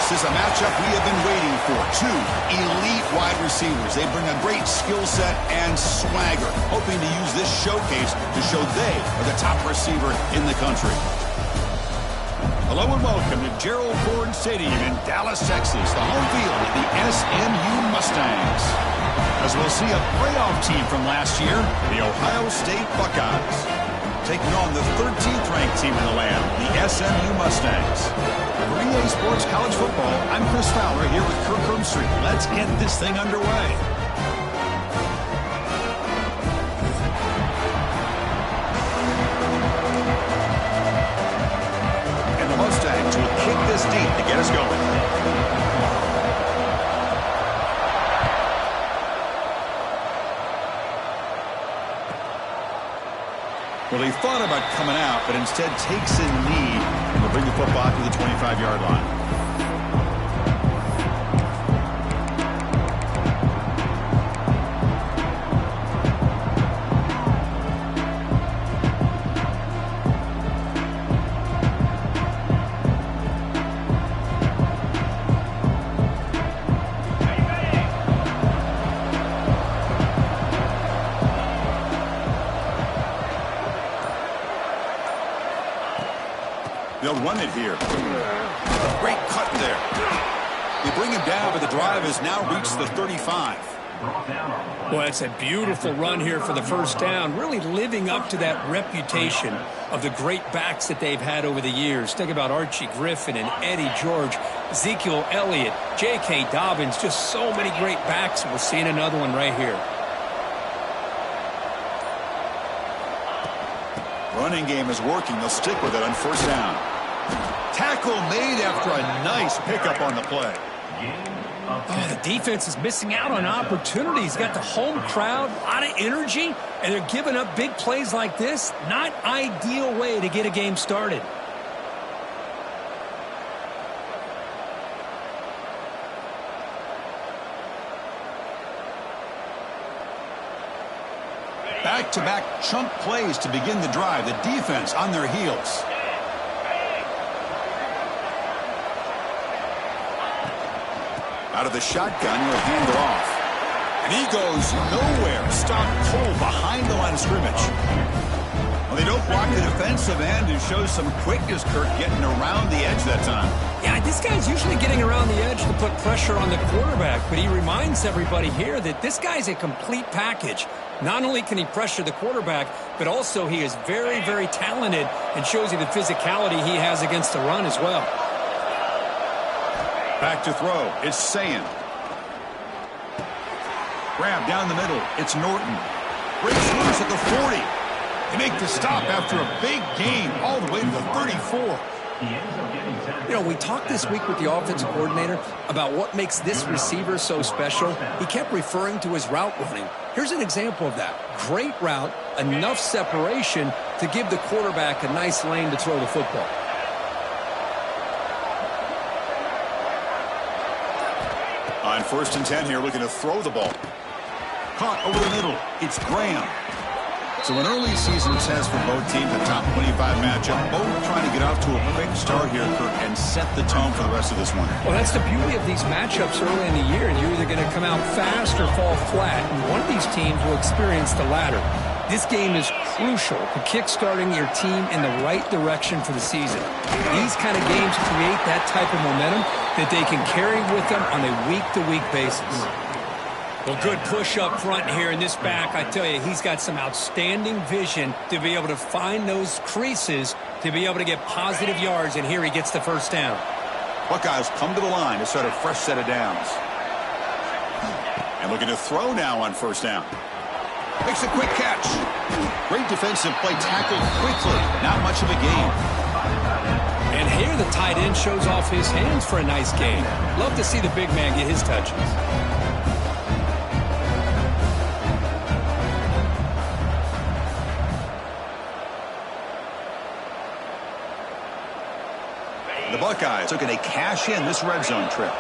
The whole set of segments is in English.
This is a matchup we have been waiting for. Two elite wide receivers. They bring a great skill set and swagger, hoping to use this showcase to show they are the top receiver in the country. Hello and welcome to Gerald Ford Stadium in Dallas, Texas, the home field of the SMU Mustangs. As we'll see a playoff team from last year, the Ohio State Buckeyes, taking on the 13th ranked team in the land, the SMU Mustangs. For EA Sports College Football, I'm Chris Fowler here with Kirk Herbstreit. Let's get this thing underway. And the Mustangs will kick this deep to get us going. Well, he thought about coming out, but instead takes a knee and will bring the football to the 25-yard line. They'll run it here. Great cut there. They bring him down, but the drive has now reached the 35. Well, it's a beautiful run here for the first down, really living up to that reputation of the great backs that they've had over the years. Think about Archie Griffin and Eddie George, Ezekiel Elliott, J.K. Dobbins, just so many great backs. We're seeing another one right here. Running game is working. They'll stick with it on first down. Tackle made after a nice pickup on the play. Oh, the defense is missing out on opportunities. Got the home crowd, a lot of energy, and they're giving up big plays like this. Not ideal way to get a game started. Back-to-back chunk plays to begin the drive. The defense on their heels. Out of the shotgun, he'll hand it off. And he goes nowhere. Stopped cold behind the line of scrimmage. Well, they don't block the defensive end and shows some quickness, Kirk, getting around the edge that time. Yeah, this guy's usually getting around the edge to put pressure on the quarterback, but he reminds everybody here that this guy's a complete package. Not only can he pressure the quarterback, but also he is very, very talented and shows you the physicality he has against the run as well. Back to throw. It's Sayin. Grab down the middle. It's Norton. Breaks loose at the 40. They make the stop after a big gain all the way to the 34. You know, we talked this week with the offensive coordinator about what makes this receiver so special. He kept referring to his route running. Here's an example of that. Great route, enough separation to give the quarterback a nice lane to throw the football. On 1st and 10 here, looking to throw the ball. Caught over the middle. It's Graham. So an early season test for both teams, a top 25 matchup. Both trying to get off to a quick start here, Kirk, and set the tone for the rest of this one. Well, that's the beauty of these matchups early in the year. You're either going to come out fast or fall flat, and one of these teams will experience the latter. This game is crucial to kickstarting your team in the right direction for the season. These kind of games create that type of momentum that they can carry with them on a week-to-week basis. Well, good push up front here in this back. I tell you, he's got some outstanding vision to be able to find those creases to be able to get positive yards, and here he gets the first down. Buckeyes come to the line to start a fresh set of downs. And looking to throw now on first down. Makes a quick catch. Great defensive play, tackled quickly. Not much of a gain. And here the tight end shows off his hands for a nice gain. Love to see the big man get his touches. The Buckeyes looking to cash in this red zone trip.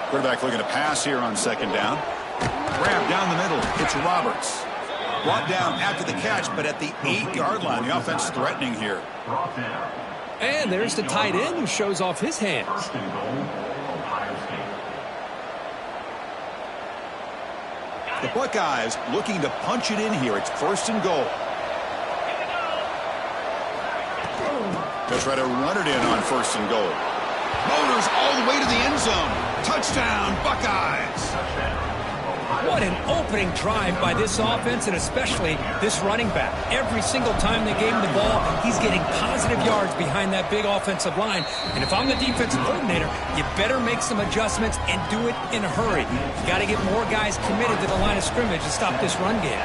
Quarterback looking to pass here on second down. Grab down the middle. It's Roberts. Brought down after the catch, but at the 8-yard line. The offense threatening here. And there's the tight end who shows off his hands. The Buckeyes looking to punch it in here. It's 1st and goal. They'll try to run it in on 1st and goal. Motors all the way to the end zone. Touchdown, Buckeyes. What an opening drive by this offense, and especially this running back. Every single time they gave him the ball, he's getting positive yards behind that big offensive line. And if I'm the defensive coordinator, you better make some adjustments and do it in a hurry. You got to get more guys committed to the line of scrimmage to stop this run game.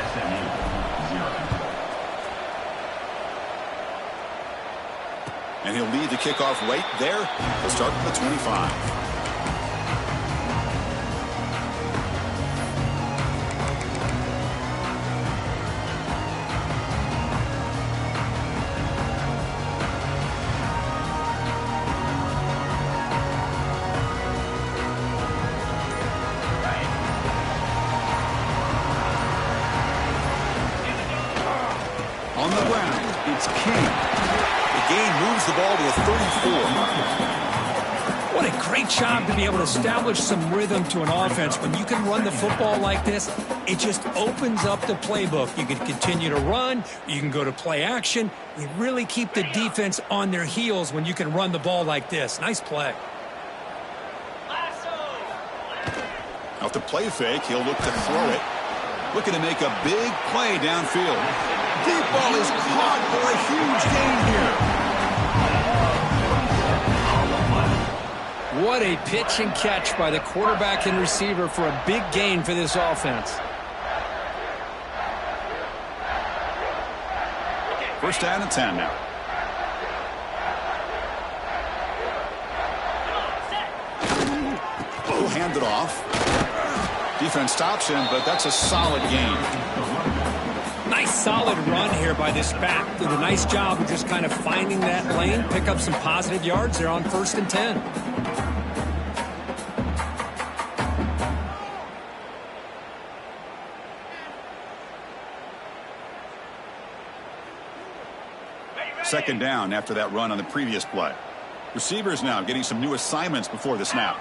And he'll lead the kickoff right there. He'll start from the 25. On the ground, it's King. The gain moves the ball to the 34. What a great job to be able to establish some rhythm to an offense. When you can run the football like this, it just opens up the playbook. You can continue to run. You can go to play action. You really keep the defense on their heels when you can run the ball like this. Nice play. Off the play fake, he'll look to throw it. Looking to make a big play downfield. Deep ball is caught for a huge gain here. What a pitch and catch by the quarterback and receiver for a big gain for this offense. 1st down and 10 now. He'll hand it off. Defense stops him, but that's a solid gain. Nice solid run here by this back. Did a nice job of just kind of finding that lane, pick up some positive yards there on 1st and 10. Second down after that run on the previous play. Receivers now getting some new assignments before the snap.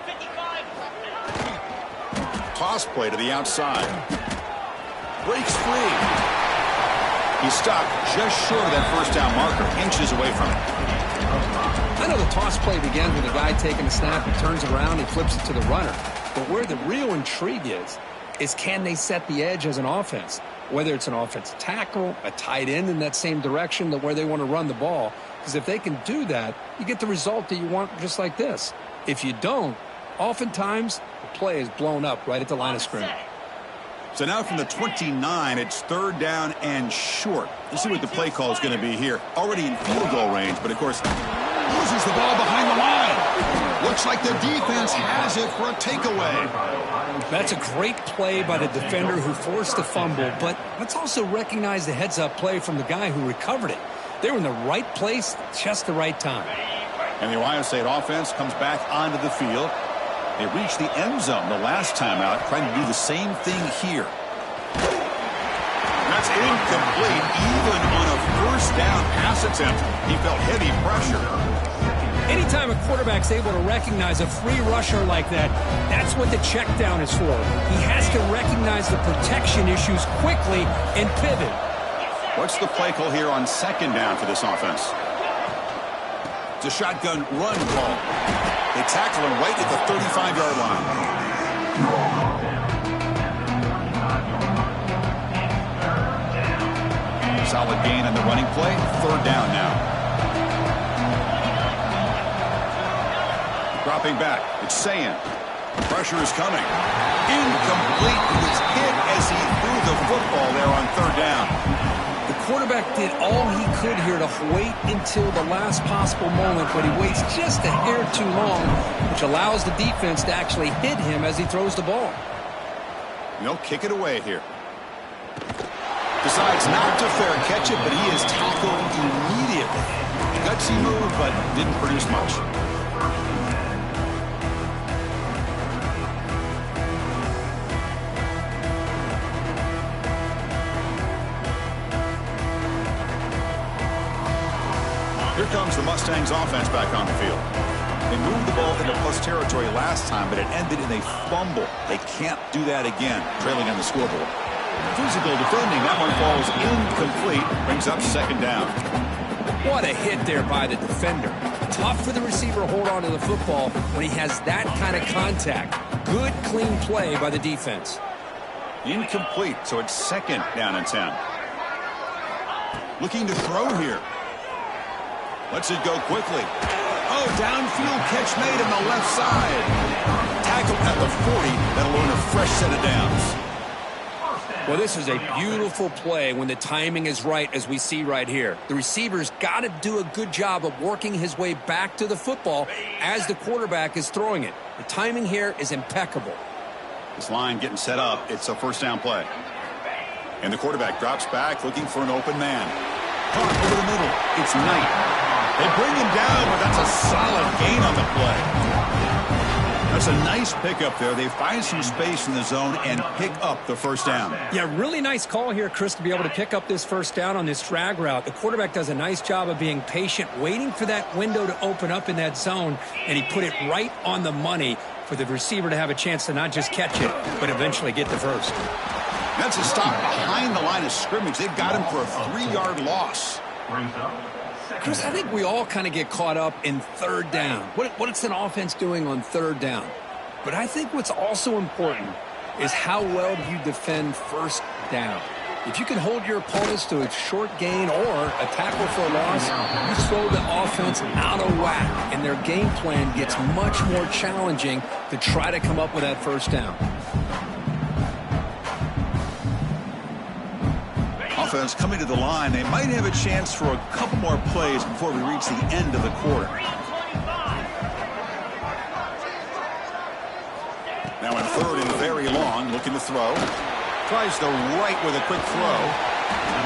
Toss play to the outside. Breaks free. He's stopped just short of that 1st down marker, inches away from it. I know the toss play begins with a guy taking a snap, he turns around, he flips it to the runner. But where the real intrigue is can they set the edge as an offense? Whether it's an offensive tackle, a tight end in that same direction, where they want to run the ball. Because if they can do that, you get the result that you want just like this. If you don't, oftentimes the play is blown up right at the line of scrimmage. So now from the 29, it's 3rd down and short. Let's see what the play call is going to be here. Already in field goal range, but of course, loses the ball behind the line. Looks like the defense has it for a takeaway. That's a great play by the defender who forced the fumble, but let's also recognize the heads-up play from the guy who recovered it. They were in the right place, just the right time. And the Ohio State offense comes back onto the field. They reached the end zone the last time out, trying to do the same thing here. That's incomplete. Even on a 1st down pass attempt, he felt heavy pressure. Anytime a quarterback's able to recognize a free rusher like that, that's what the check down is for. He has to recognize the protection issues quickly and pivot. What's the play call here on 2nd down for this offense? It's a shotgun run call. They tackle him right at the 35-yard line. Solid gain on the running play. 3rd down now. Dropping back. It's Sayin. Pressure is coming. Incomplete. He was hit as he threw the football there on 3rd down. The quarterback did all he could here to wait until the last possible moment, but he waits just a hair too long, which allows the defense to actually hit him as he throws the ball. They'll kick it away here. Decides not to fair catch it, but he is tackled immediately. Gutsy move, but didn't produce much. Here comes the Mustangs offense back on the field. They moved the ball into plus territory last time, but it ended in a fumble. They can't do that again, trailing on the scoreboard. Physical defending. That one falls incomplete. Brings up second down. What a hit there by the defender. Tough for the receiver to hold on to the football when he has that kind of contact. Good, clean play by the defense. Incomplete, so it's second down and 10. Looking to throw here. Lets it go quickly. Oh, downfield catch made on the left side. Tackle at the 40. That'll earn a fresh set of downs. Well, this is a beautiful play when the timing is right, as we see right here. The receiver's got to do a good job of working his way back to the football as the quarterback is throwing it. The timing here is impeccable. This line getting set up. It's a first down play. And the quarterback drops back looking for an open man. Caught over the middle. It's Knight. They bring him down, but that's a solid gain on the play. That's a nice pickup there. They find some space in the zone and pick up the first down. Yeah, really nice call here, Chris, to be able to pick up this first down on this drag route. The quarterback does a nice job of being patient, waiting for that window to open up in that zone, and he put it right on the money for the receiver to have a chance to not just catch it, but eventually get the first. That's a stop behind the line of scrimmage. They've got him for a 3-yard loss. Chris, I think we all kind of get caught up in third down. What's an offense doing on third down? But I think what's also important is how well do you defend first down. If you can hold your opponents to a short gain or a tackle for a loss, you throw the offense out of whack, and their game plan gets much more challenging to try to come up with that first down. Offense coming to the line. They might have a chance for a couple more plays before we reach the end of the quarter. Now in third and very long, looking to throw. Tries the right with a quick throw.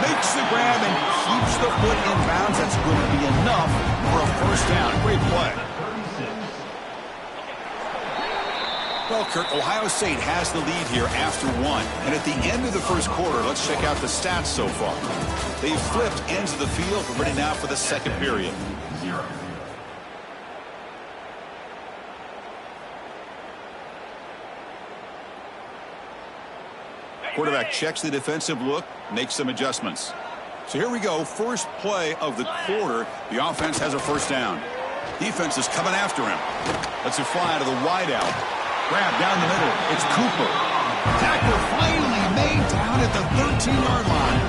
Makes the grab and keeps the foot in bounds. That's going to be enough for a first down. Great play. Well, Kirk, Ohio State has the lead here after one. And at the end of the first quarter, let's check out the stats so far. They've flipped ends of the field. We're ready now for the second period. Quarterback checks the defensive look, makes some adjustments. So here we go. First play of the quarter. The offense has a first down. Defense is coming after him. Lets it fly to the wideout. Grab down the middle. It's Cooper. Tackle finally made down at the 13-yard line.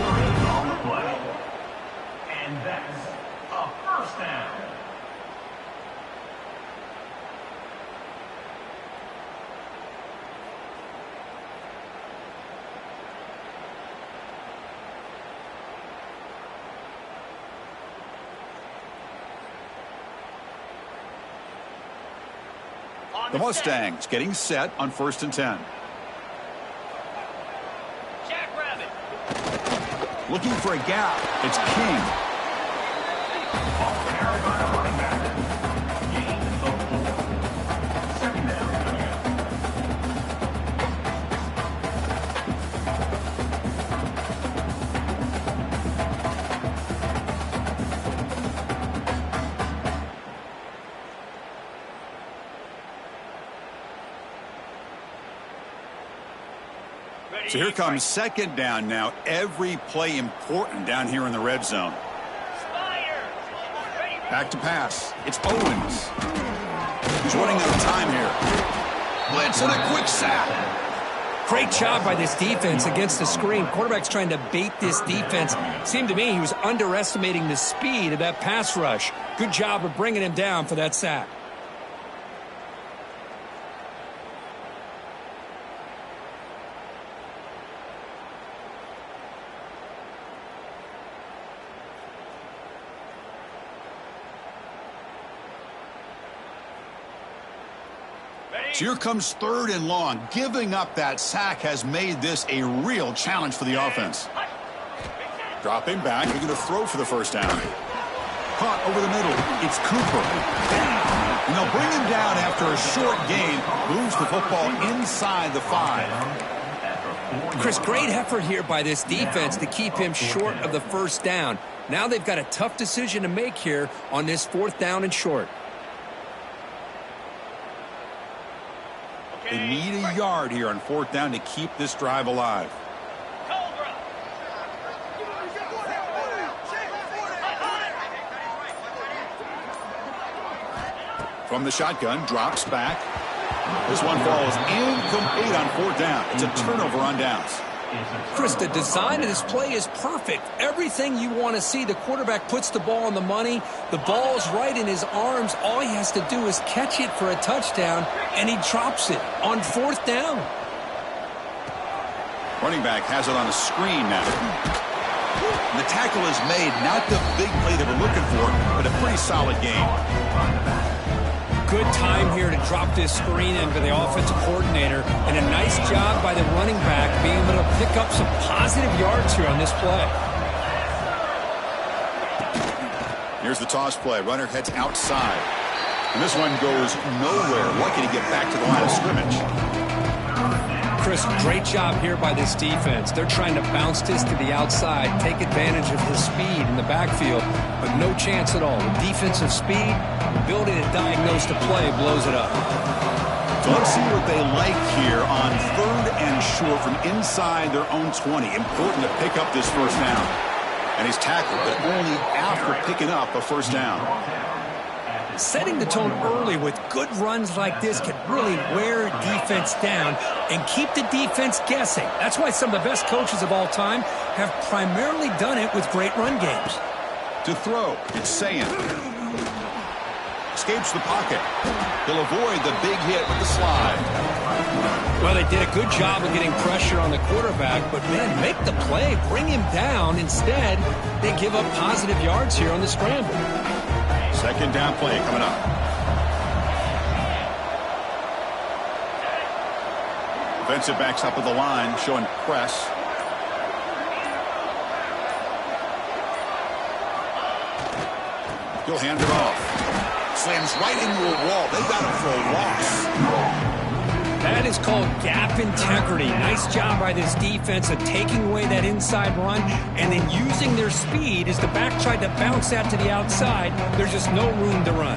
And that's a first down. The Mustangs getting set on 1st and 10. Looking for a gap. It's King. So here comes second down now. Every play important down here in the red zone. Back to pass. It's Owens. He's running out of time here. Blitz and a quick sack. Great job by this defense against the screen. Quarterback's trying to bait this defense. Seemed to me he was underestimating the speed of that pass rush. Good job of bringing him down for that sack. So here comes 3rd and long. Giving up that sack has made this a real challenge for the offense. Dropping back. They're going to throw for the first down. Caught over the middle. It's Cooper. And they'll bring him down after a short gain. Moves the football inside the 5. Chris, great effort here by this defense to keep him short of the first down. Now they've got a tough decision to make here on this 4th down and short. They need a yard here on 4th down to keep this drive alive. From the shotgun, drops back. This one falls incomplete on 4th down. It's a turnover on downs. Chris, the design of this play is perfect. Everything you want to see. The quarterback puts the ball on the money. The ball's right in his arms. All he has to do is catch it for a touchdown, and he drops it on 4th down. Running back has it on a screen now. And the tackle is made. Not the big play they were looking for, but a pretty solid game. Good time here to drop this screen in for the offensive coordinator, and a nice job by the running back being able to pick up some positive yards here on this play. Here's the toss play. Runner heads outside. And this one goes nowhere. Lucky to get back to the line of scrimmage. Chris, great job here by this defense. They're trying to bounce this to the outside, take advantage of his speed in the backfield, but no chance at all. With defensive speed, ability to diagnose the play blows it up. So let's see what they like here on 3rd and short from inside their own 20. Important to pick up this first down. And he's tackled, but only after picking up a first down. Setting the tone early with good runs like this can really wear defense down and keep the defense guessing. That's why some of the best coaches of all time have primarily done it with great run games. To throw, it's Sayin. Escapes the pocket. He'll avoid the big hit with the slide. Well, they did a good job of getting pressure on the quarterback, but, man, make the play, bring him down. Instead, they give up positive yards here on the scramble. 2nd down play coming up. Defensive backs up at the line, showing press. He'll hand it off. Slams right into a wall. They got him for a loss. That is called gap integrity. Nice job by this defense of taking away that inside run and then using their speed as the back tried to bounce out to the outside. There's just no room to run.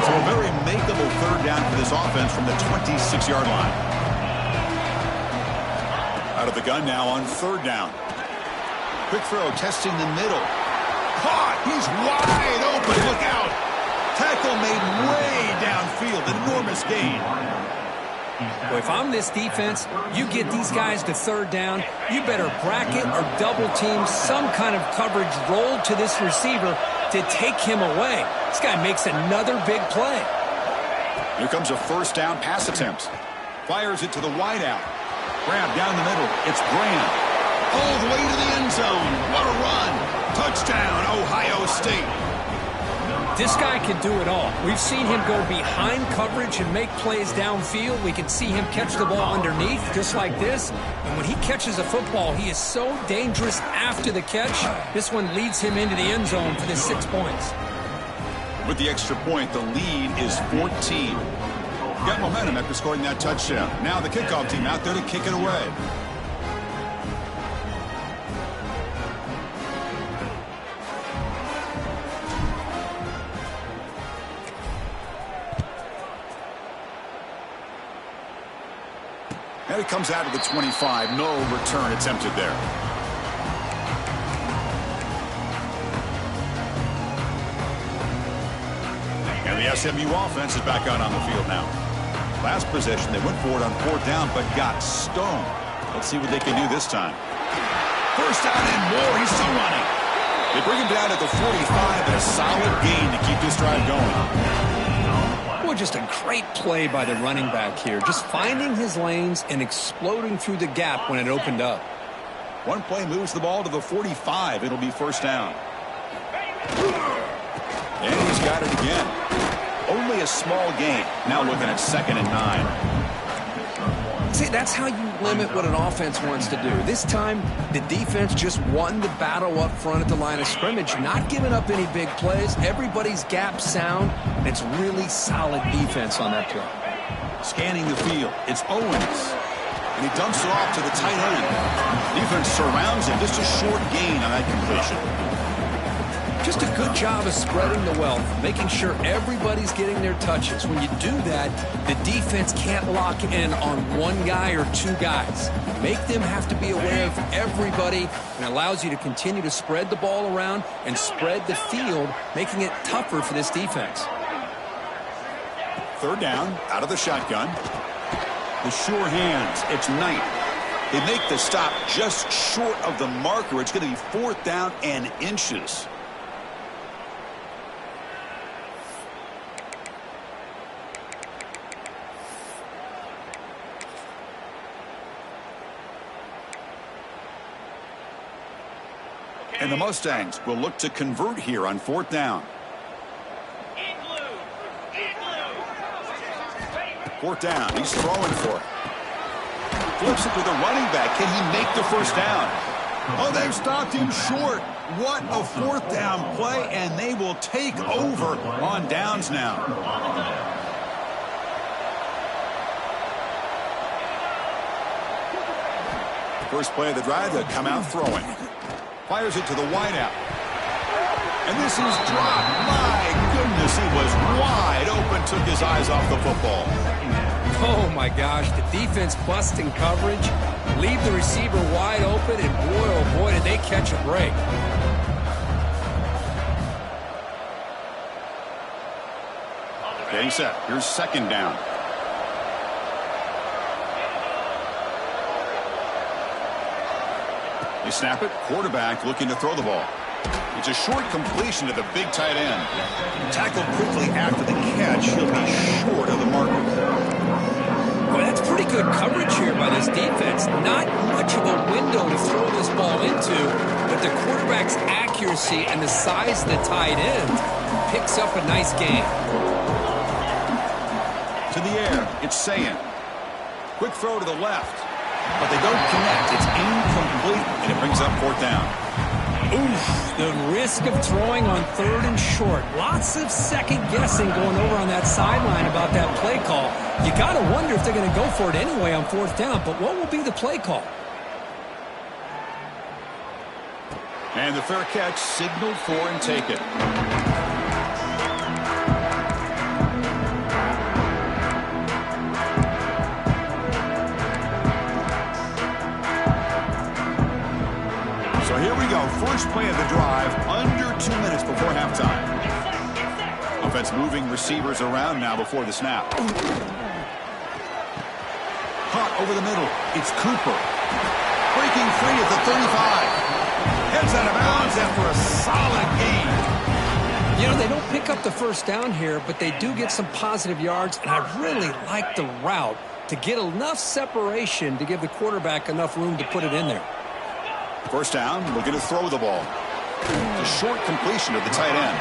So a very makeable 3rd down for this offense from the 26-yard line. Out of the gun now on 3rd down. Quick throw, testing the middle. Caught! He's wide open. Look out! Tackle made way downfield. Enormous gain. Well, if I'm this defense, you get these guys to 3rd down, you better bracket or double team some kind of coverage rolled to this receiver to take him away. This guy makes another big play. Here comes a 1st down pass attempt. Fires it to the wideout. Grab down the middle. It's Graham. All the way to the end zone. What a run. Touchdown, Ohio State. This guy can do it all. We've seen him go behind coverage and make plays downfield. We can see him catch the ball underneath just like this. And when he catches a football, he is so dangerous after the catch. This one leads him into the end zone for the 6 points. With the extra point, the lead is 14. Got momentum after scoring that touchdown. Now the kickoff team out there to kick it away. And it comes out of the 25. No return attempted there. And the SMU offense is back out on the field now. Last possession, they went for it on 4th down, but got stoned. Let's see what they can do this time. 1st down and more. He's still running. They bring him down at the 45, and a solid gain to keep this drive going. Well, just a great play by the running back here. Just finding his lanes and exploding through the gap when it opened up. One play moves the ball to the 45. It'll be 1st down. And he's got it again. Only a small gain. Now looking at 2nd and 9. See, that's how you limit what an offense wants to do. This time, the defense just won the battle up front at the line of scrimmage, not giving up any big plays. Everybody's gap sound, and it's really solid defense on that play. Scanning the field, it's Owens. And he dumps it off to the tight end. Defense surrounds him. Just a short gain on that completion. Just a good job of spreading the wealth, making sure everybody's getting their touches. When you do that, the defense can't lock in on one guy or two guys. Make them have to be aware of everybody, and allows you to continue to spread the ball around and spread the field, making it tougher for this defense. Third down, out of the shotgun. The sure hands, it's Knight. They make the stop just short of the marker. It's going to be 4th down and inches. And the Mustangs will look to convert here on 4th down. 4th down, he's throwing for it. Flips it to the running back. Can he make the first down? Oh, they've stopped him short. What a 4th down play, and they will take over on downs now. First play of the drive, they'll come out throwing. Fires it to the wideout. And this is dropped. My goodness, he was wide open, took his eyes off the football. Oh, my gosh, the defense busting coverage, leave the receiver wide open, and boy, oh boy, did they catch a break. Getting set. Here's 2nd down. They snap it. Quarterback looking to throw the ball. It's a short completion to the big tight end. Tackled quickly after the catch. He'll be short of the marker. Well, that's pretty good coverage here by this defense. Not much of a window to throw this ball into, but the quarterback's accuracy and the size of the tight end picks up a nice gain. To the air, it's Sayan. Quick throw to the left, but they don't connect. It's incomplete, and it brings up 4th down. Oof, the risk of throwing on 3rd and short. Lots of second guessing going over on that sideline about that play call. You got to wonder if they're going to go for it anyway on 4th down, but what will be the play call? And the fair catch signaled for and taken. So here we go. First play of the drive, under 2 minutes before halftime. Offense moving receivers around now before the snap. Caught over the middle. It's Cooper. Breaking free at the 35. Heads out of bounds after a solid gain. You know, they don't pick up the first down here, but they do get some positive yards, and I really like the route to get enough separation to give the quarterback enough room to put it in there. First down, looking to throw the ball. It's a short completion of the tight end.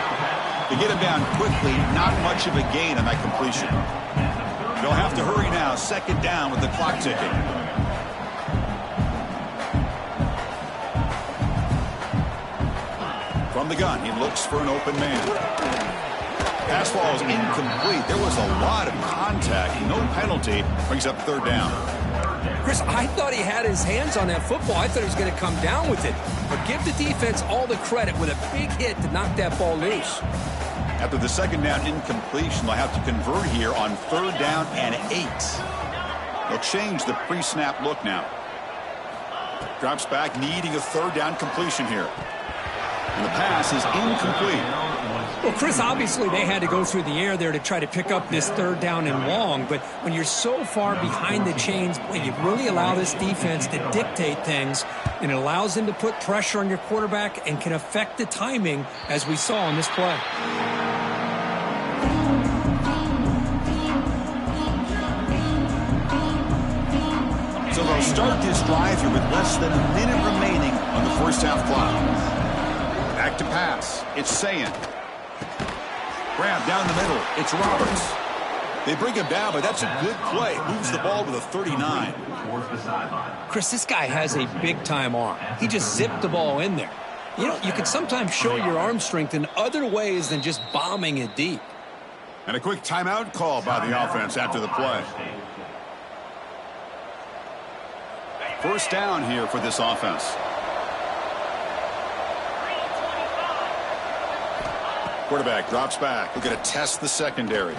To get him down quickly, not much of a gain on that completion. They'll have to hurry now. 2nd down with the clock ticking. From the gun, he looks for an open man. Pass ball is incomplete. There was a lot of contact. No penalty. Brings up 3rd down. Chris, I thought he had his hands on that football. I thought he was going to come down with it. But give the defense all the credit with a big hit to knock that ball loose. After the 2nd down incompletion, they'll have to convert here on 3rd down and 8. They'll change the pre-snap look now. Drops back, needing a 3rd down completion here. And the pass is incomplete. Well, Chris, obviously they had to go through the air there to try to pick up this 3rd down and long, but when you're so far behind the chains, you really allow this defense to dictate things, and it allows them to put pressure on your quarterback and can affect the timing, as we saw on this play. So they'll start this drive here with less than a minute remaining on the first half clock. Back to pass. It's Sayan. Grab down the middle. It's Roberts. They bring him down, but that's a good play. Moves the ball to the 39. Chris, this guy has a big-time arm. He just zipped the ball in there. You know, you can sometimes show your arm strength in other ways than just bombing it deep. And a quick timeout call by the offense after the play. First down here for this offense. Quarterback drops back. We're going to test the secondary.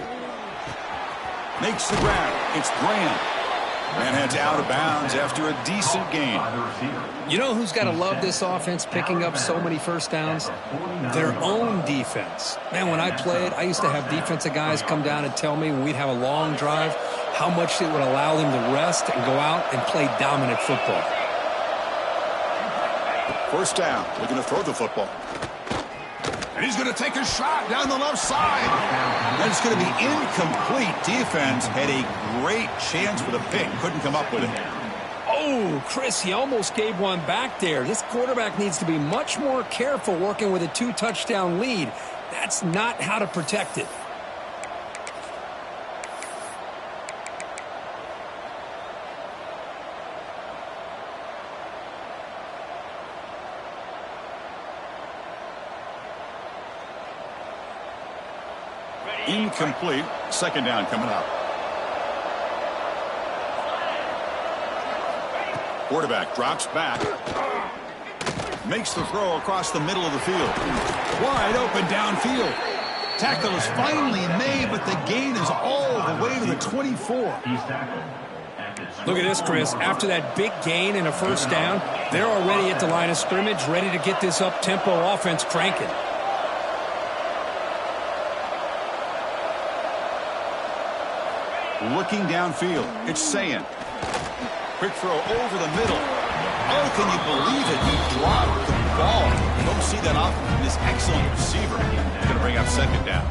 Makes the grab. It's Graham. And heads out of bounds after a decent gain. You know who's got to love this offense picking up so many first downs? Their own defense. Man, when I played, I used to have defensive guys come down and tell me when we'd have a long drive how much it would allow them to rest and go out and play dominant football. First down. Looking to throw the football. And he's going to take a shot down the left side. And it's going to be incomplete. Defense had a great chance for the pick. Couldn't come up with it. Oh, Chris, he almost gave one back there. This quarterback needs to be much more careful working with a 2-touchdown lead. That's not how to protect it. Incomplete. Second down coming up. Quarterback drops back. Makes the throw across the middle of the field. Wide open downfield. Tackle is finally made, but the gain is all the way to the 24. Look at this, Chris. After that big gain and a first down, they're already at the line of scrimmage, ready to get this up-tempo offense cranking. Looking downfield. It's Sayan. Quick throw over the middle. Oh, can you believe it? He dropped the ball. You don't see that often from this excellent receiver. He's going to bring up second down.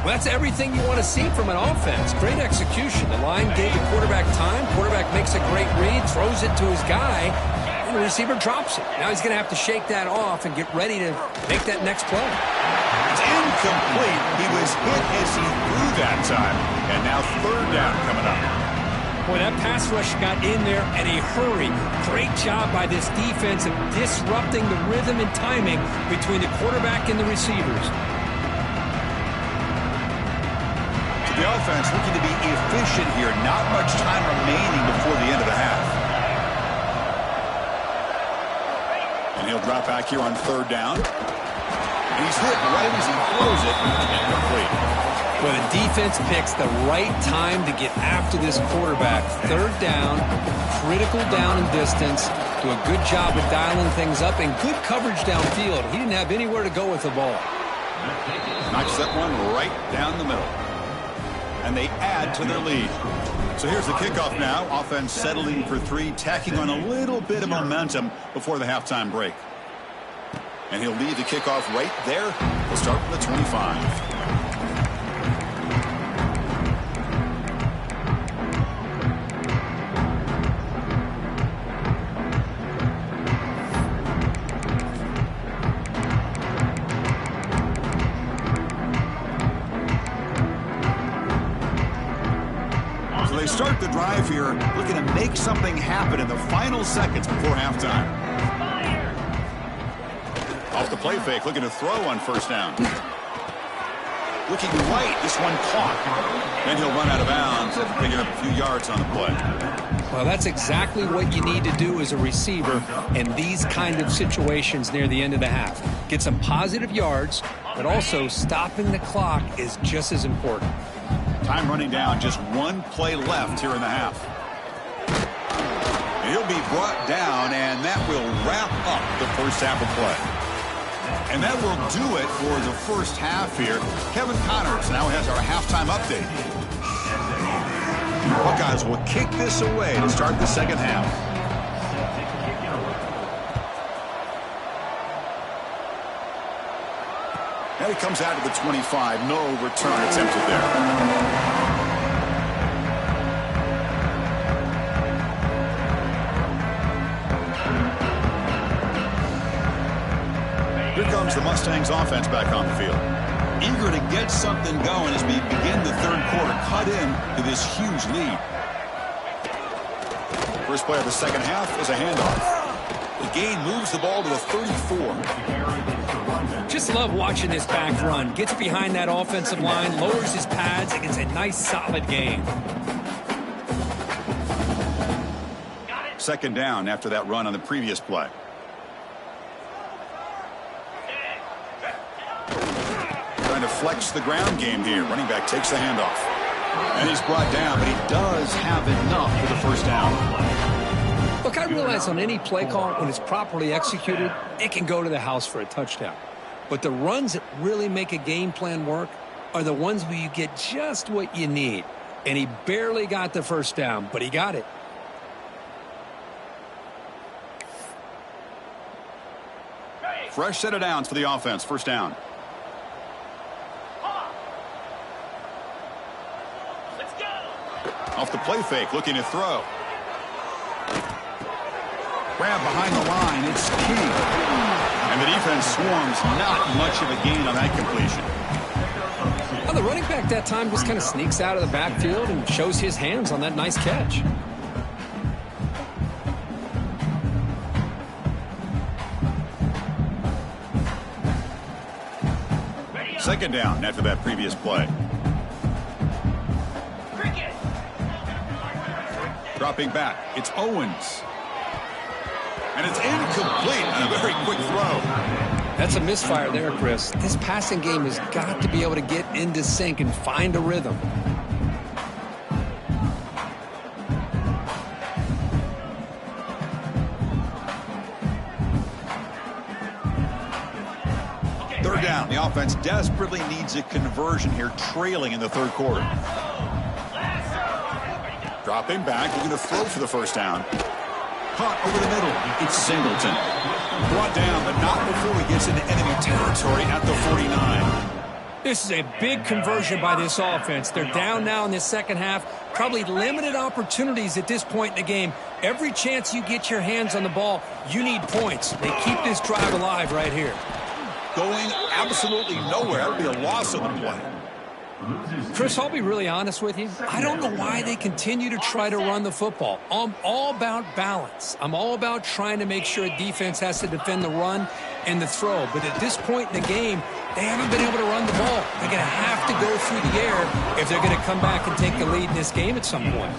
Well, that's everything you want to see from an offense. Great execution. The line gave the quarterback time. Quarterback makes a great read, throws it to his guy, and the receiver drops it. Now he's going to have to shake that off and get ready to make that next play. It's incomplete. He was hit as he threw that time. And now third down coming up. Boy, that pass rush got in there in a hurry. Great job by this defense of disrupting the rhythm and timing between the quarterback and the receivers. So the offense looking to be efficient here. Not much time remaining before the end of the half. And he'll drop back here on third down. And he's hit right as he throws it. Incomplete. Well, the defense picks the right time to get after this quarterback. Third down, critical down and distance. Do a good job of dialing things up and good coverage downfield. He didn't have anywhere to go with the ball. Knocks that one right down the middle. And they add to their lead. So here's the kickoff now. Offense settling for three, tacking on a little bit of momentum before the halftime break. And he'll lead the kickoff right there. We'll start from the 25. Start the drive here, looking to make something happen in the final seconds before halftime. Off the play fake, looking to throw on first down. Looking right, this one caught. Then he'll run out of bounds, picking up a few yards on the play. Well, that's exactly what you need to do as a receiver in these kind of situations near the end of the half. Get some positive yards, but also stopping the clock is just as important. Time running down, just one play left here in the half. He'll be brought down, and that will wrap up the first half of play. And that will do it for the first half here. Kevin Connors now has our halftime update. Buckeyes will kick this away to start the second half. And he comes out to the 25. No return attempted there. Here comes the Mustangs offense back on the field. Eager to get something going as we begin the third quarter. Cut in to this huge lead. First play of the second half is a handoff. The gain moves the ball to the 34. Just love watching this back run. Gets behind that offensive line, lowers his pads, and gets a nice, solid gain. Second down after that run on the previous play. Trying to flex the ground game here. Running back takes the handoff. And he's brought down, but he does have enough for the first down. Look, I realize on any play call, when it's properly executed, it can go to the house for a touchdown. But the runs that really make a game plan work are the ones where you get just what you need. And he barely got the first down, but he got it. Fresh set of downs for the offense. First down. Let's go. Off the play fake, looking to throw. Grab behind the line. It's King. And the defense swarms. Not much of a gain on that completion. Well, the running back that time just kind of sneaks out of the backfield and shows his hands on that nice catch. Second down after that previous play. Cricket. Dropping back. It's Owens. And it's incomplete on a very quick throw. That's a misfire there, Chris. This passing game has got to be able to get into sync and find a rhythm. Third down. The offense desperately needs a conversion here, trailing in the third quarter. Dropping back, looking to throw for the first down. Caught over the middle. It's Singleton. Brought down, but not before he gets into enemy territory at the 49. This is a big conversion by this offense. They're down now in this second half. Probably limited opportunities at this point in the game. Every chance you get your hands on the ball, you need points. They keep this drive alive right here. Going absolutely nowhere. That would be a loss of the play. Chris, I'll be really honest with you. I don't know why they continue to try to run the football. I'm all about balance. I'm all about trying to make sure a defense has to defend the run and the throw. But at this point in the game, they haven't been able to run the ball. They're going to have to go through the air if they're going to come back and take the lead in this game at some point.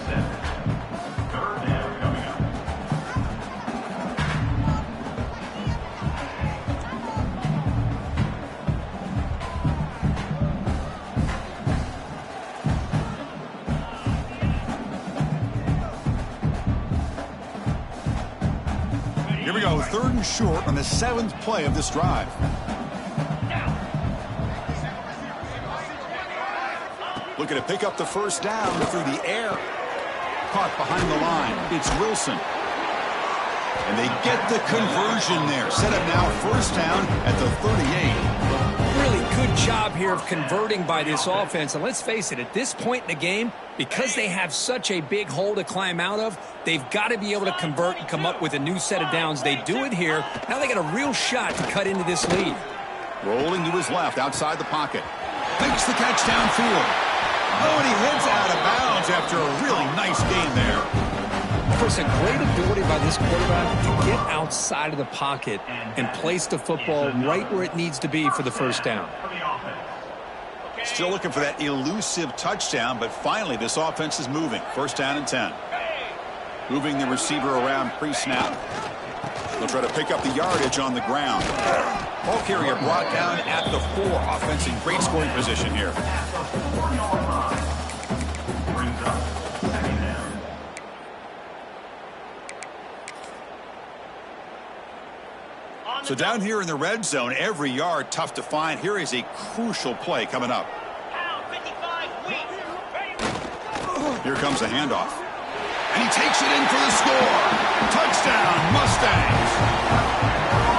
Here we go, third and short on the 7th play of this drive. Looking to pick up the first down through the air. Caught behind the line. It's Wilson. And they get the conversion there. Set up now first down at the 38. Really good job here of converting by this offense. And let's face it, at this point in the game, because they have such a big hole to climb out of, they've got to be able to convert and come up with a new set of downs. They do it here. Now they got a real shot to cut into this lead. Rolling to his left outside the pocket. Makes the catch downfield. Oh, and he heads out of bounds after a really nice gain there. Chris, a great ability by this quarterback to get outside of the pocket and place the football right where it needs to be for the first down. Still looking for that elusive touchdown, but finally this offense is moving. First down and 10. Moving the receiver around pre-snap. They'll try to pick up the yardage on the ground. Ball carrier brought down at the 4. Offense in great scoring position here. So down here in the red zone, every yard tough to find. Here is a crucial play coming up. Here comes a handoff. And he takes it in for the score. Touchdown, Mustangs.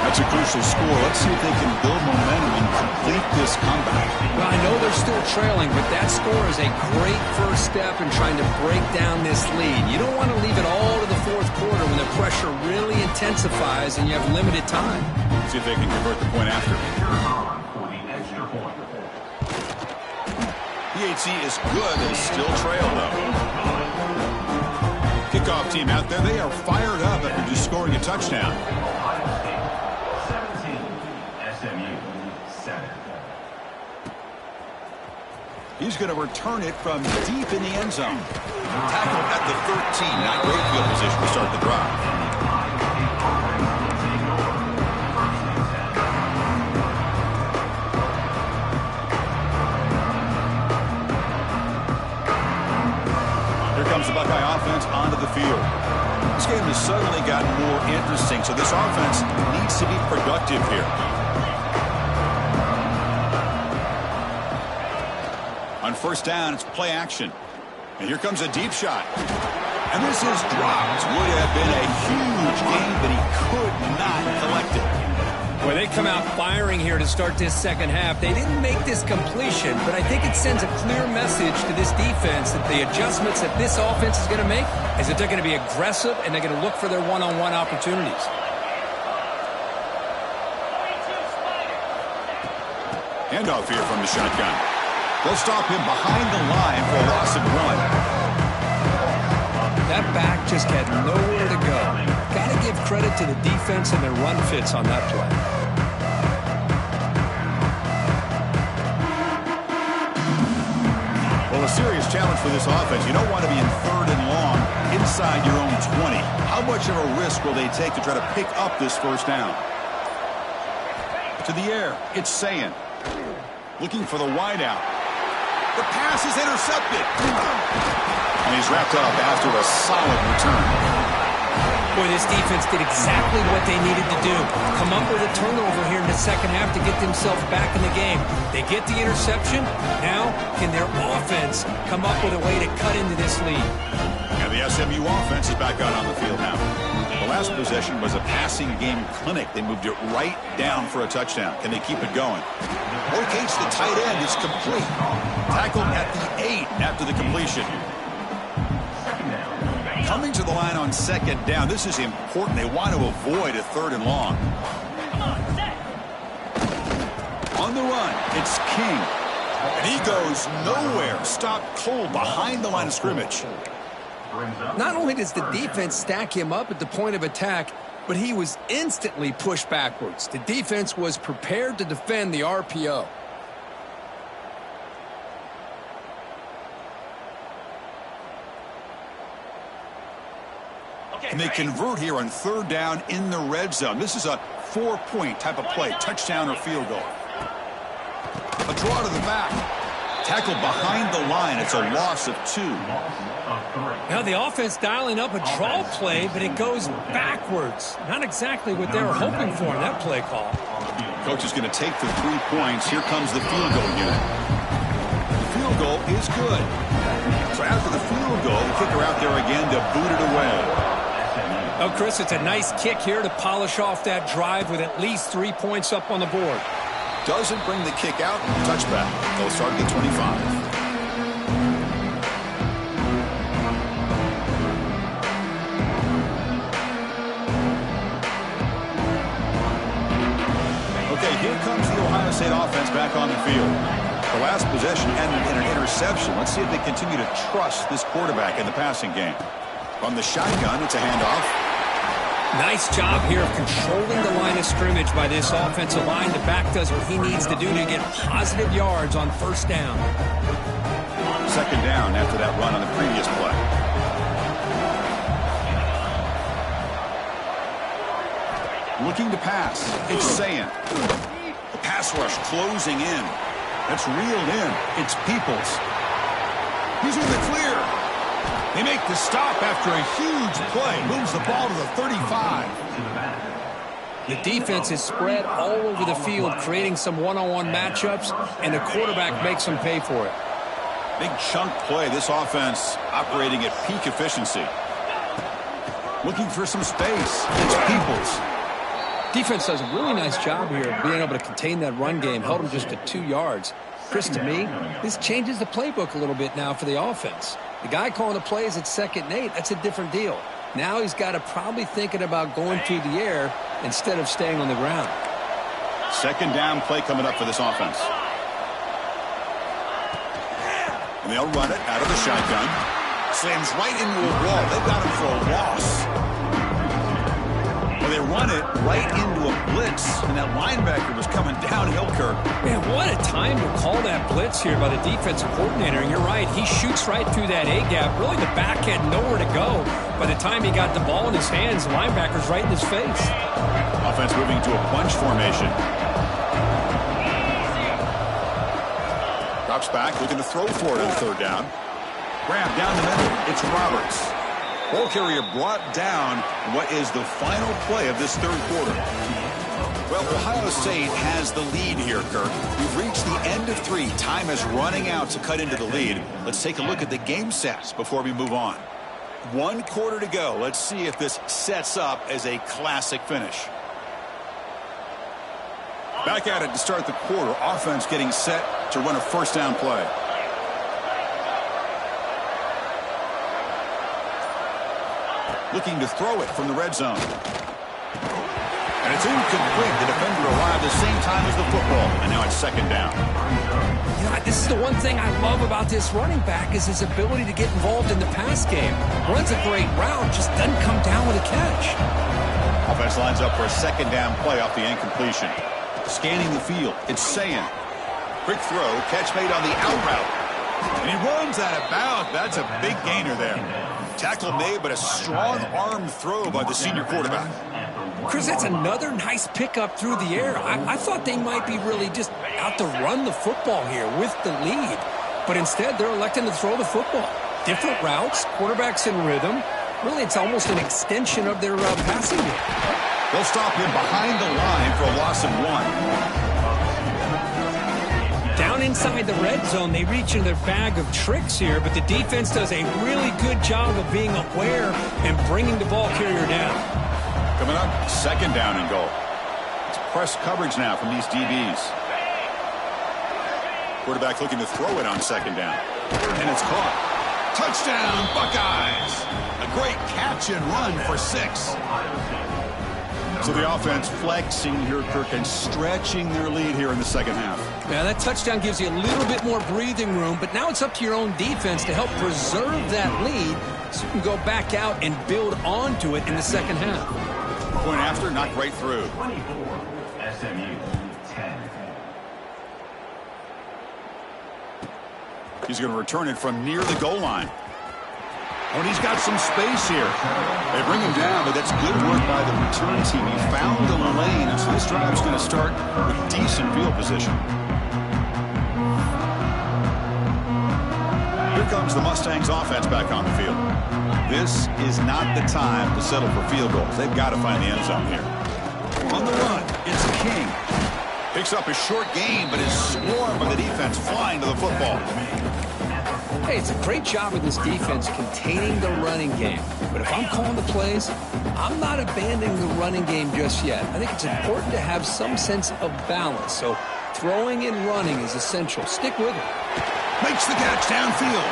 That's a crucial score. Let's see if they can build momentum and complete this comeback. Well, I know they're still trailing, but that score is a great first step in trying to break down this lead. You don't want to leave it all to the fourth quarter when the pressure really intensifies and you have limited time. See if they can convert the point after. PHC is good. They still trail, though. Kickoff team out there. They are fired up after just scoring a touchdown. he's going to return it from deep in the end zone. Tackled at the 13. Not great field position to start the drive. Here comes the Buckeye offense onto the field. This game has suddenly gotten more interesting, so this offense needs to be productive here. On first down, it's play action. And here comes a deep shot. And this is dropped. Would have been a huge gain, but he could not collect it. Well, they come out firing here to start this second half. They didn't make this completion, but I think it sends a clear message to this defense that the adjustments that this offense is going to make is that they're going to be aggressive and they're going to look for their one-on-one opportunities. Handoff here from the shotgun. They'll stop him behind the line for a loss of 1. That back just had nowhere to go. Got to give credit to the defense and their run fits on that play. Well, a serious challenge for this offense. You don't want to be in 3rd and long inside your own 20. How much of a risk will they take to try to pick up this first down? To the air, it's Sayin. Looking for the wideout. The pass is intercepted. And he's wrapped up after a solid return. Boy, this defense did exactly what they needed to do. Come up with a turnover here in the second half to get themselves back in the game. They get the interception. Now, can their offense come up with a way to cut into this lead? And the SMU offense is back out on the field now. The last possession was a passing game clinic. They moved it right down for a touchdown. Can they keep it going? Locates the tight end. It's complete. Tackled at the 8 after the completion. Coming to the line on second down. This is important. They want to avoid a 3rd and long. On the run, it's King. And he goes nowhere. Stopped cold behind the line of scrimmage. Not only does the defense stack him up at the point of attack, but he was instantly pushed backwards. The defense was prepared to defend the RPO. And they convert here on 3rd down in the red zone. This is a 4-point type of play, touchdown or field goal. A draw to the back. Tackled behind the line. It's a loss of 2. Now the offense dialing up a draw play, but it goes backwards. Not exactly what they were hoping for in that play call. Coach is going to take the 3 points. Here comes the field goal unit. The field goal is good. So after the field goal, the kicker out there again to boot it away. Oh, Chris, it's a nice kick here to polish off that drive with at least 3 points up on the board. Doesn't bring the kick out. Touchback. They'll start at the 25. Okay, here comes the Ohio State offense back on the field. The last possession ended in an interception. Let's see if they continue to trust this quarterback in the passing game. From the shotgun, it's a handoff. Nice job here of controlling the line of scrimmage by this offensive line. The back does what he needs to do to get positive yards on first down. Second down after that run on the previous play. Looking to pass. It's Sayin. The pass rush closing in. That's reeled in. It's Peoples. He's in the clear. They make the stop after a huge play. Moves the ball to the 35. The defense is spread all over the field, creating some one-on-one matchups, and the quarterback makes them pay for it. Big chunk play. This offense operating at peak efficiency. Looking for some space. It's Peoples. Defense does a really nice job here of being able to contain that run game, held them just to 2 yards. Chris, to me, this changes the playbook a little bit now for the offense. The guy calling the plays at 2nd and 8, that's a different deal. Now he's got to probably thinking about going through the air instead of staying on the ground. Second down play coming up for this offense. And they'll run it out of the shotgun. Slams right into a wall. They've got him for a loss. Well, they run it right into a blitz, and that linebacker was coming downhill, Kirk. Man, what a time to call that blitz here by the defensive coordinator. And you're right, he shoots right through that A-gap. Really, the back had nowhere to go. By the time he got the ball in his hands, the linebacker's right in his face. Offense moving to a bunch formation. Drops back, looking to throw for it on third down. Grab down the middle. It's Roberts. Ball carrier brought down what is the final play of this third quarter. Well, Ohio State has the lead here, Kirk. We've reached the end of 3. Time is running out to cut into the lead. Let's take a look at the game stats before we move on. 1 quarter to go. Let's see if this sets up as a classic finish. Back at it to start the quarter. Offense getting set to run a first down play. Looking to throw it from the red zone. And it's incomplete. The defender arrived the same time as the football. And now it's second down. You know, this is the one thing I love about this running back is his ability to get involved in the pass game. Runs a great route, just doesn't come down with a catch. Offense lines up for a second down play off the incompletion. Scanning the field. It's Sayan. Quick throw. Catch made on the out route. And he runs out of bounds. That's a big gainer there. Tackle made, but a strong arm throw by the senior quarterback. Chris, that's another nice pickup through the air. I thought they might be really just out to run the football here with the lead. But instead, they're electing to throw the football. Different routes, quarterbacks in rhythm. Really, it's almost an extension of their passing game. They'll stop him behind the line for a loss of 1. Down inside the red zone, they reach in their bag of tricks here, but the defense does a really good job of being aware and bringing the ball carrier down. Coming up, second down and goal. It's press coverage now from these DBs. Quarterback looking to throw it on second down. And it's caught. Touchdown, Buckeyes! A great catch and run for 6. So the offense flexing here, Kirk, and stretching their lead here in the second half. Yeah, that touchdown gives you a little bit more breathing room, but now it's up to your own defense to help preserve that lead so you can go back out and build onto it in the second half. Point after, knocked right through. 24, SMU 10. He's going to return it from near the goal line. Oh, and he's got some space here. They bring him down, but that's good work by the return team. He found the lane, and so this drive is going to start with decent field position. Here comes the Mustangs offense back on the field. This is not the time to settle for field goals. They've got to find the end zone here. On the run, it's King. Picks up a short gain, but is swarmed by the defense flying to the football. Hey, it's a great job of this defense containing the running game. But if I'm calling the plays, I'm not abandoning the running game just yet. I think it's important to have some sense of balance. So throwing and running is essential. Stick with it. Makes the catch downfield.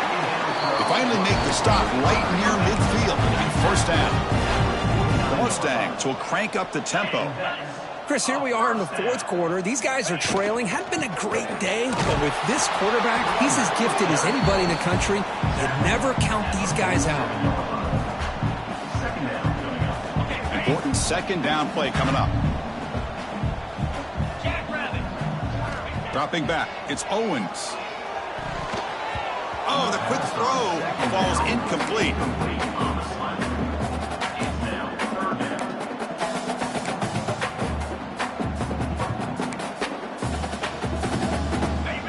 They finally make the stop right near midfield. It'll be first down. The Mustangs will crank up the tempo. Chris, here we are in the fourth quarter. These guys are trailing. Hadn't been a great day, but with this quarterback, he's as gifted as anybody in the country. You never count these guys out. Important second down play coming up. Dropping back, it's Owens. Oh, the quick throw falls incomplete.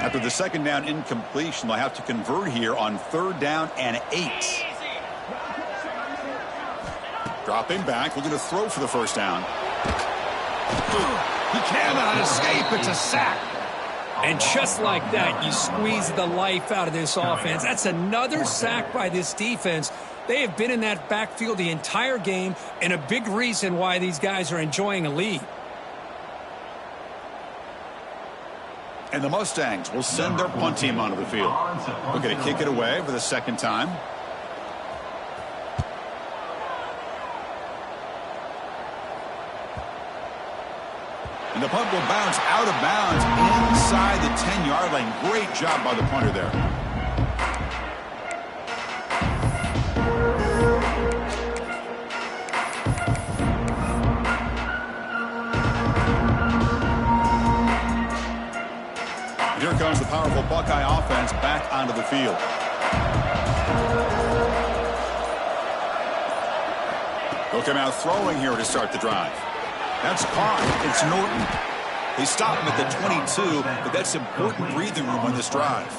After the second down incompletion, they'll have to convert here on third down and 8. Dropping back, looking to throw for the first down. He cannot escape. It's a sack. And just like that, you squeeze the life out of this offense. That's another sack by this defense. They have been in that backfield the entire game, and a big reason why these guys are enjoying a lead. And the Mustangs will send their punt team onto the field. Looking to kick it away for the second time. And the punt will bounce out of bounds inside the 10-yard line. Great job by the punter there. comes the powerful Buckeye offense back onto the field. They'll come out throwing here to start the drive. That's caught. It's Norton. They stop him at the 22, but that's important breathing room on this drive.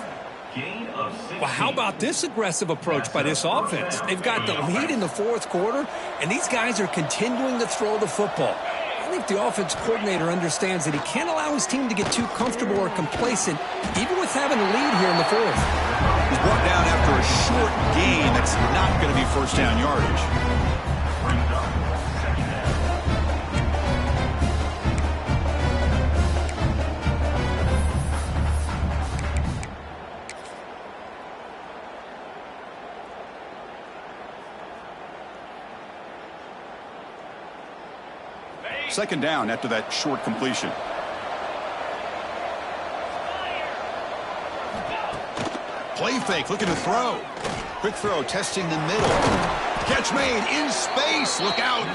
Well, how about this aggressive approach by this offense? They've got the lead in the fourth quarter, and these guys are continuing to throw the football. I think the offense coordinator understands that he can't allow his team to get too comfortable or complacent, even with having a lead here in the fourth. He's brought down after a short gain. That's not going to be first down yardage. Second down after that short completion. Play fake, looking to throw. Quick throw, testing the middle. Catch made in space. Look out.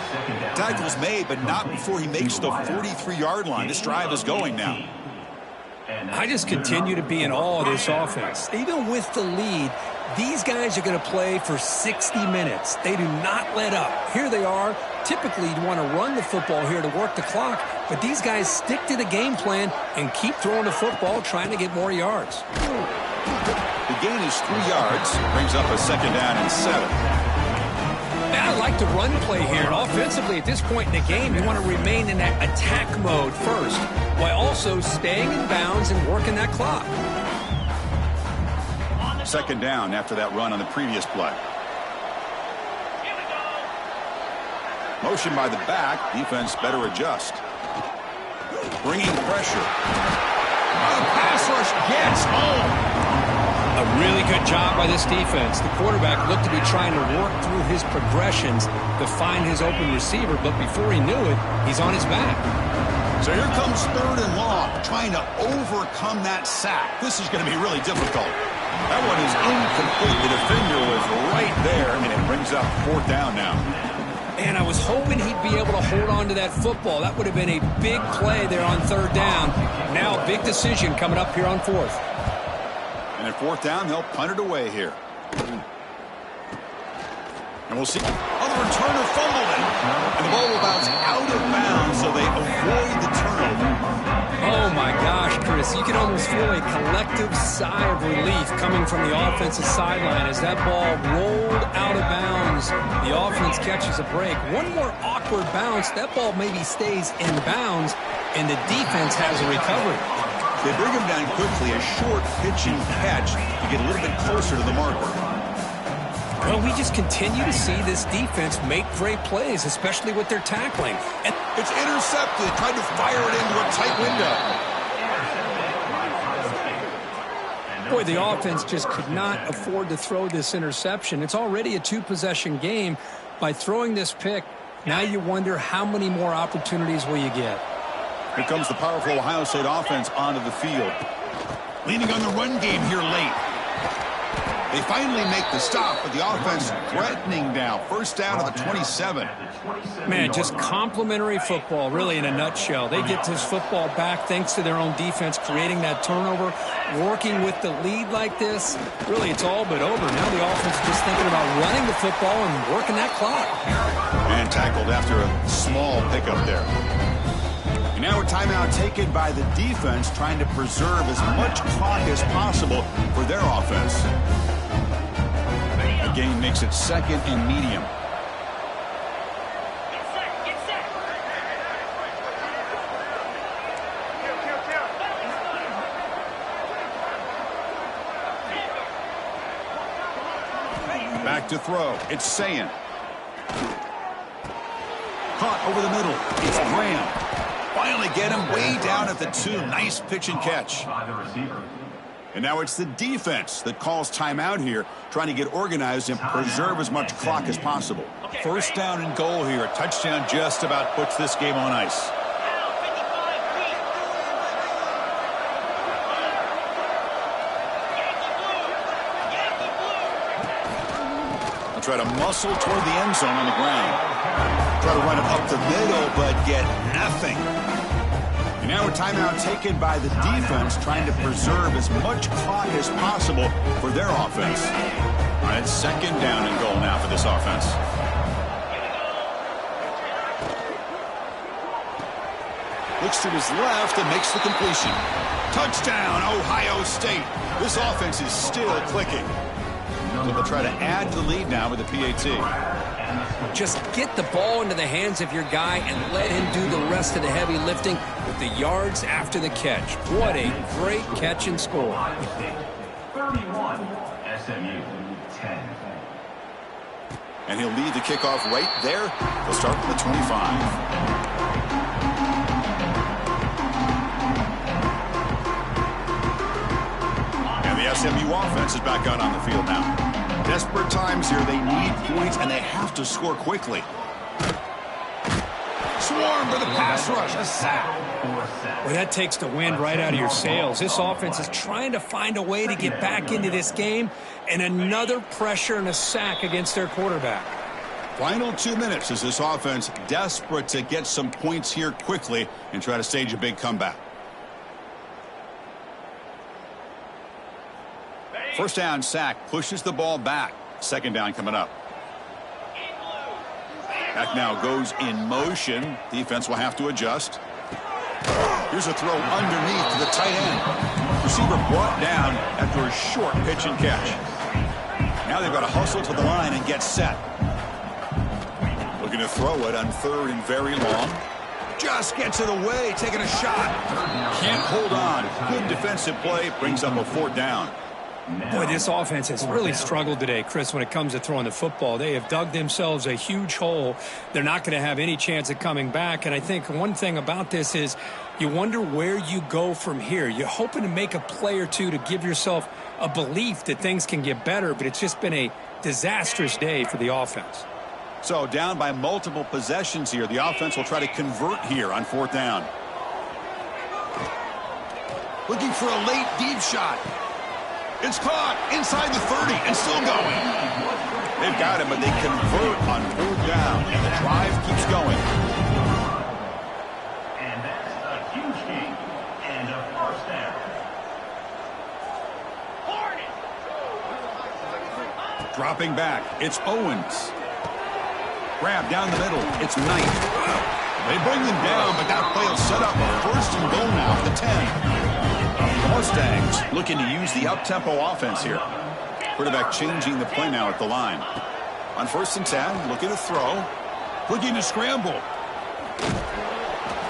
Tackle's made, but not before he makes the 43-yard line. This drive is going now. I just continue to be in awe of this offense. Even with the lead, these guys are going to play for 60 minutes. They do not let up. Here they are. Typically, you want to run the football here to work the clock, but these guys stick to the game plan and keep throwing the football, trying to get more yards. The gain is 3 yards. Brings up a second down and 7. I like the run play here. And offensively, at this point in the game, you want to remain in that attack mode first, while also staying in bounds and working that clock. Second down after that run on the previous play. Motion by the back. Defense better adjust. Bringing pressure. The pass rush gets home. A really good job by this defense. The quarterback looked to be trying to work through his progressions to find his open receiver, but before he knew it, he's on his back. So here comes third and long, trying to overcome that sack. This is going to be really difficult. That one is incomplete. The defender was right there, and it brings up fourth down now. And I was hoping he'd be able to hold on to that football. That would have been a big play there on third down. Now a big decision coming up here on fourth. And at fourth down, they'll punt it away here. And we'll see. Oh, the returner fumbled it. And the ball will bounce out of bounds, so they avoid the turnover. Oh, my gosh, Chris. You can almost feel a collective sigh of relief coming from the offensive sideline as that ball rolled out of bounds. The offense catches a break. One more awkward bounce. That ball maybe stays in bounds, and the defense has a recovery. They bring him down quickly, a short pitching catch to get a little bit closer to the marker. Well, we just continue to see this defense make great plays, especially with their tackling. And it's intercepted, tried to fire it into a tight window. Boy, the offense just could not afford to throw this interception. It's already a two-possession game. By throwing this pick, now you wonder how many more opportunities will you get. Here comes the powerful Ohio State offense onto the field. Leaning on the run game here late. They finally make the stop, but the offense threatening now. First down to the 27. Man, just complimentary football, really, in a nutshell. They get this football back thanks to their own defense, creating that turnover, working with the lead like this. Really, it's all but over. Now the offense is just thinking about running the football and working that clock. And tackled after a small pickup there. And now a timeout taken by the defense, trying to preserve as much clock as possible for their offense. The game makes it second and medium. Back to throw. It's Sayin. Caught over the middle. It's Graham. Finally get him way down at the 2. Nice pitch and catch. And now it's the defense that calls timeout here, trying to get organized and preserve as much clock as possible. First down and goal here. A touchdown just about puts this game on ice. They'll try to muscle toward the end zone on the ground. Try to run it up the middle, but get nothing. Now a timeout taken by the defense, trying to preserve as much clock as possible for their offense. All right, second down and goal now for this offense. Looks to his left and makes the completion. Touchdown, Ohio State. This offense is still clicking. So they'll try to add to the lead now with the PAT. Just get the ball into the hands of your guy and let him do the rest of the heavy lifting with the yards after the catch. What a great catch and score. 31, SMU 10. And he'll lead the kickoff right there. They'll start from the 25. And the SMU offense is back out on the field now. Desperate times here. They need points, and they have to score quickly. Swarm for the pass rush. A sack. Well, that takes the wind right out of your sails. This offense is trying to find a way to get back into this game, and another pressure and a sack against their quarterback. Final 2 minutes as this offense desperate to get some points here quickly and try to stage a big comeback. First down sack, pushes the ball back. Second down coming up. Back now goes in motion. Defense will have to adjust. Here's a throw underneath to the tight end. Receiver brought down after a short pitch and catch. Now they've got to hustle to the line and get set. Looking to throw it on third and very long. Just gets it away, taking a shot. Can't hold on. Good defensive play, brings up a fourth down. Boy, this offense has really struggled today, Chris, when it comes to throwing the football. They have dug themselves a huge hole. They're not going to have any chance of coming back. And I think one thing about this is you wonder where you go from here. You're hoping to make a play or two to give yourself a belief that things can get better, but it's just been a disastrous day for the offense. So down by multiple possessions here. The offense will try to convert here on fourth down. Looking for a late deep shot. It's caught inside the 30 and still going. They've got him, but they convert on fourth down, and the drive keeps going. And that's a huge gain and a first down. Dropping back, it's Owens. Grab down the middle, it's Knight. They bring them down, but that play will set up a first and goal now for the 10. The Mustangs looking to use the up-tempo offense here. Quarterback changing the play now at the line. On first and 10, looking to throw. Looking to scramble.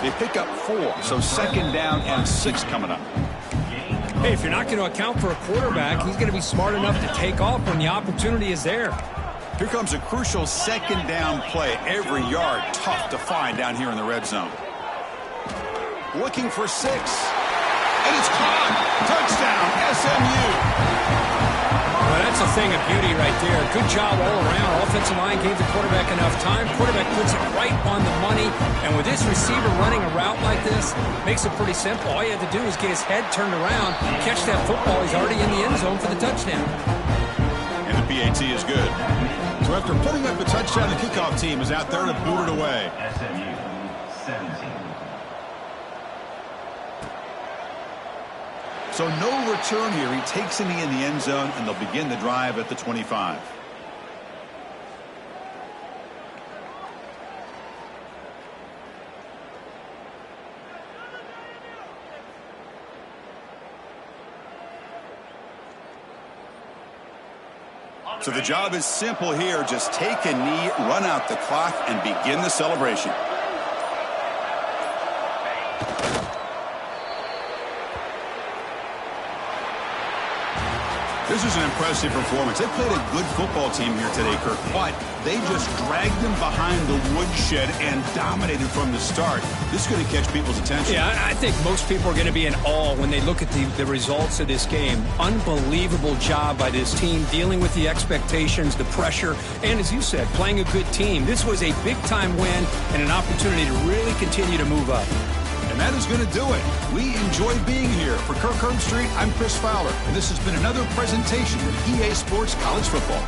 They pick up 4, so second down and 6 coming up. Hey, if you're not going to account for a quarterback, he's going to be smart enough to take off when the opportunity is there. Here comes a crucial second down play. Every yard tough to find down here in the red zone. Looking for 6. And it's caught. Touchdown, SMU. Well, that's a thing of beauty right there. Good job all around. Offensive line gave the quarterback enough time. Quarterback puts it right on the money. And with this receiver running a route like this, makes it pretty simple. All you have to do is get his head turned around, catch that football. He's already in the end zone for the touchdown. And the PAT is good. So after putting up the touchdown, the kickoff team is out there to boot it away. SMU 17. So no return here. He takes in the end zone, and they'll begin the drive at the 25. So the job is simple here. Just take a knee, run out the clock, and begin the celebration. This is an impressive performance. They played a good football team here today, Kirk, but they just dragged them behind the woodshed and dominated from the start. This is going to catch people's attention. Yeah, I think most people are going to be in awe when they look at the results of this game. Unbelievable job by this team, dealing with the expectations, the pressure, and as you said, playing a good team. This was a big-time win and an opportunity to really continue to move up. And that is going to do it. We enjoyed being here. For Kirk Herbstreit, I'm Chris Fowler, and this has been another presentation of EA Sports College Football.